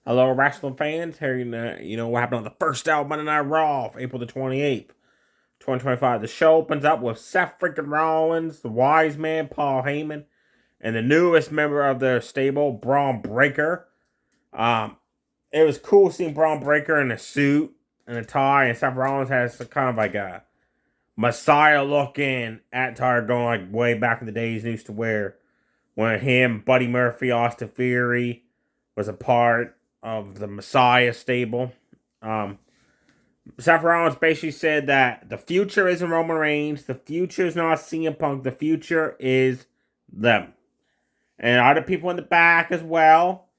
Hello, wrestling fans. Here, what happened on the first hour of Monday Night Raw, April the 28th, 2025. The show opens up with Seth freaking Rollins, the Wise Man, Paul Heyman, and the newest member of their stable, Braun Breaker. Um, it was cool seeing Braun Breaker in a suit and a tie, and Seth Rollins has kind of like a Messiah-looking attire going like way back in the days he used to wear when him, Buddy Murphy, Austin Theory was a part of the Messiah stable. Um, Seth Rollins basically said that the future isn't Roman Reigns, the future is not CM Punk, the future is them. And other people in the back as well.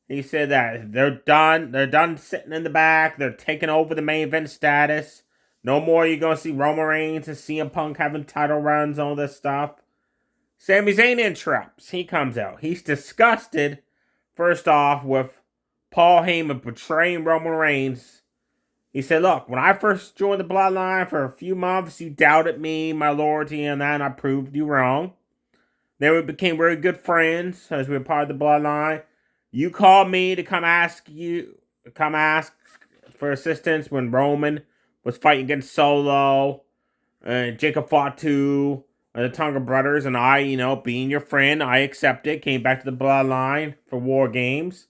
He said that they're done sitting in the back, they're taking over the main event status. No more you're going to see Roman Reigns and CM Punk having title runs, all this stuff. Sami Zayn interrupts. He comes out. He's disgusted, first off, with Paul Heyman betraying Roman Reigns. He said, look, when I first joined the Bloodline for a few months, you doubted me, my loyalty, and that, and I proved you wrong. Then we became very good friends as we were part of the Bloodline. You called me to come ask for assistance when Roman was fighting against Solo, and Jacob Fatu, the Tonga brothers, and I, being your friend, I accepted, came back to the Bloodline for War Games,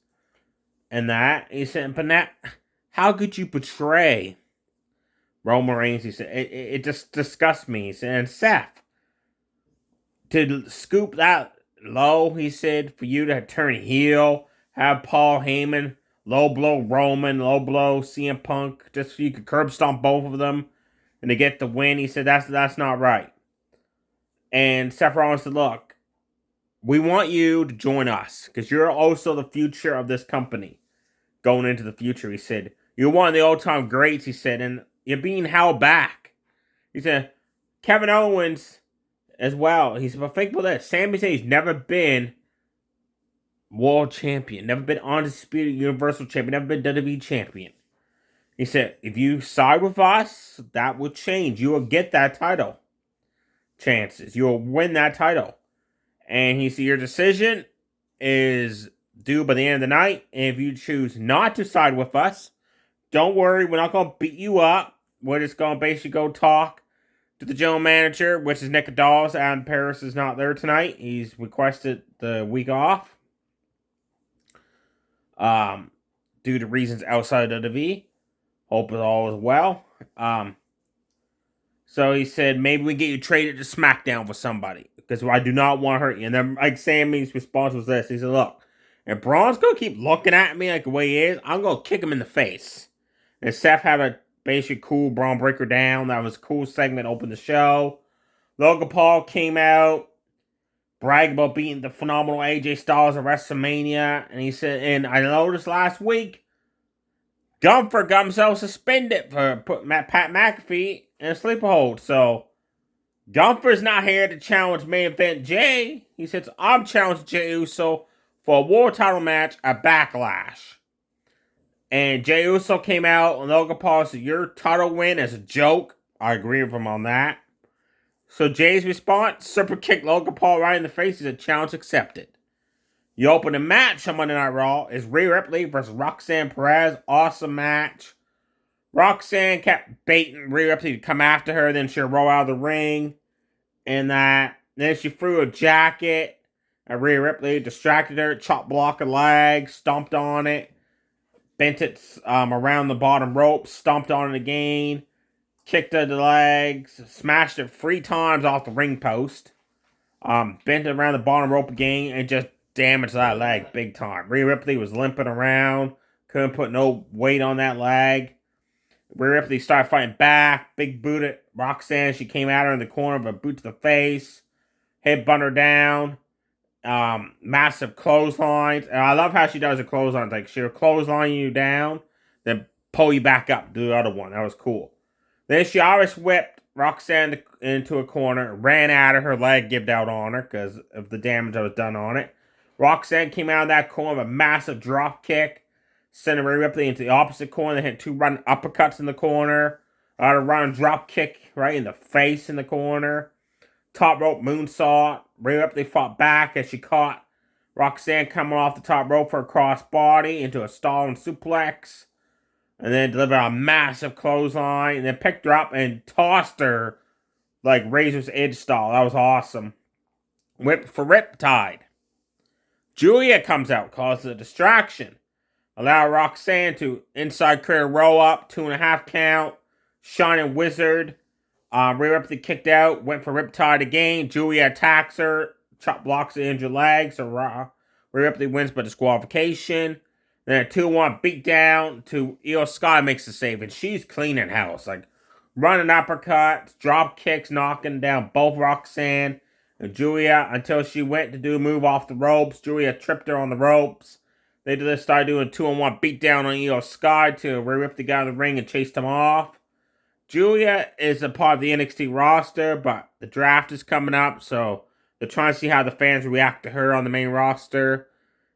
and that. He said, but that, how could you betray Roman Reigns? He said, it just disgusts me. He said, and Seth, to scoop that low, he said, for you to turn heel, have Paul Heyman, low blow Roman, low blow CM Punk, just so you could curb stomp both of them, and to get the win. He said, that's not right. And Seth Rollins said, look, we want you to join us, because you're also the future of this company. Going into the future, he said, you're one of the all-time greats, he said, and you're being held back. He said, Kevin Owens as well. He said, but think about this. Sami Zayn's never been world champion, never been undisputed universal champion, never been WWE champion. He said, if you side with us, that will change. You will get that title. Chances. You'll win that title. And he said, your decision is due by the end of the night. And if you choose not to side with us, don't worry, we're not going to beat you up. We're just going to basically go talk to the general manager, which is Nick Dawes. Adam Perez is not there tonight. He's requested the week off. Due to reasons outside of WWE. Hope it all is well. So he said, maybe we get you traded to SmackDown with somebody, because I do not want to hurt you. And then, like, Sammy's response was this. He said, look, if Braun's going to keep looking at me like the way he is, I'm going to kick him in the face. And Seth had a basically cool Braun Breaker down. That was a cool segment, opened the show. Logan Paul came out, bragged about beating the phenomenal AJ Styles at WrestleMania. And he said, and I noticed last week, Gunther got himself suspended for putting Pat McAfee in a sleeper hold. So, Gunther's not here to challenge main event Jay. He says, I'm challenging Jey Uso for a world title match at Backlash. And Jey Uso came out and Logan Paul said, your title win is a joke. I agree with him on that. So Jay's response, super kick Logan Paul right in the face, is a challenge accepted. You open the match on Monday Night Raw is Rhea Ripley versus Roxanne Perez. Awesome match. Roxanne kept baiting Rhea Ripley to come after her, then she'll roll out of the ring. And then she threw a jacket at Rhea Ripley, distracted her, chop block her leg, stomped on it, bent it around the bottom rope, stomped on it again, kicked her the legs, smashed it 3 times off the ring post, bent it around the bottom rope again, and just damaged that leg big time. Rhea Ripley was limping around, couldn't put no weight on that leg. Rhea Ripley started fighting back, big boot at Roxanne. She came at her in the corner of a boot to the face, head bunt her down, massive clotheslines. And I love how she does the clotheslines. Like, she'll clothesline you down, then pull you back up, do the other one. That was cool. Then she always whipped Roxanne into a corner, ran at her leg gave out on her because of the damage that was done on it. Roxanne came out of that corner with a massive drop kick, sending Rhea Ripley into the opposite corner. They hit 2 running uppercuts in the corner. A running drop kick right in the face in the corner. Top rope moonsault. Rhea Ripley fought back as she caught Roxanne coming off the top rope for a crossbody into a stalling suplex. And then delivered a massive clothesline. And then picked her up and tossed her like Razor's Edge style. That was awesome. Whip for Riptide. Julia comes out, causes a distraction. Allow Roxanne to inside career roll up, 2.5 count. Shining Wizard. Rhea Ripley kicked out, went for Riptide again. Julia attacks her, chop blocks the injured leg, so Rhea Ripley wins by disqualification. Then a 2-1 beatdown to Io Sky makes the save, and she's cleaning house. Like, running uppercuts, drop kicks, knocking down both Roxanne and Julia until she went to do a move off the ropes. Julia tripped her on the ropes. They just started doing a 2-on-1 beatdown on Io Sky till Rhea Ripley got in the ring and chased him off. Julia is a part of the NXT roster, but the draft is coming up, so they're trying to see how the fans react to her on the main roster.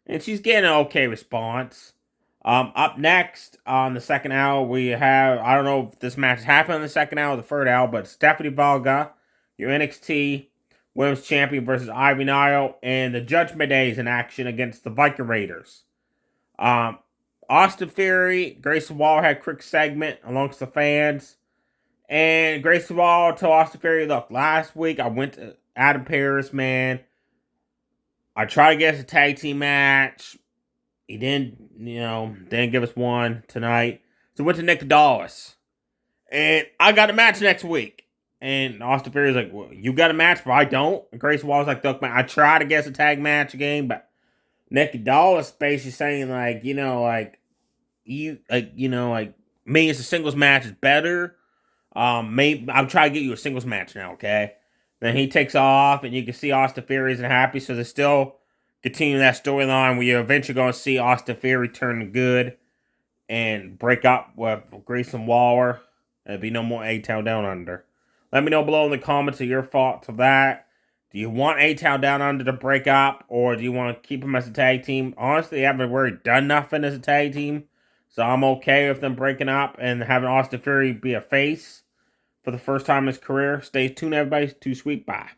And she's getting an okay response. Up next, on the second hour, we have, I don't know if this match happened in the second hour or the third hour, but Stephanie Valga, your NXT Women's Champion versus Ivy Nile, and the Judgment Day is in action against the Viking Raiders. Austin Theory, Grayson Waller had a quick segment amongst the fans. And Grayson Waller told Austin Theory, look, last week I went to Adam Perez, man. I tried to get us a tag team match. He didn't give us one tonight. So went to Nick Dallas. And I got a match next week. And Austin Theory's like, well, you got a match, but I don't. And Grayson Waller's like, look, man, I tried to get us a tag match again, but Nick Dallas basically saying, me as a singles match is better. Maybe I'll try to get you a singles match now, okay? Then he takes off, and you can see Austin Theory isn't happy, so they're still continuing that storyline where you're eventually going to see Austin Theory turn good and break up with Grayson Waller. There'll be no more A-Town Down Under. Let me know below in the comments of your thoughts of that. Do you want A-Town Down Under to break up, or do you want to keep them as a tag team? Honestly, they haven't really done nothing as a tag team, so I'm okay with them breaking up and having Austin Theory be a face for the first time in his career. Stay tuned, everybody. Too sweet. Bye.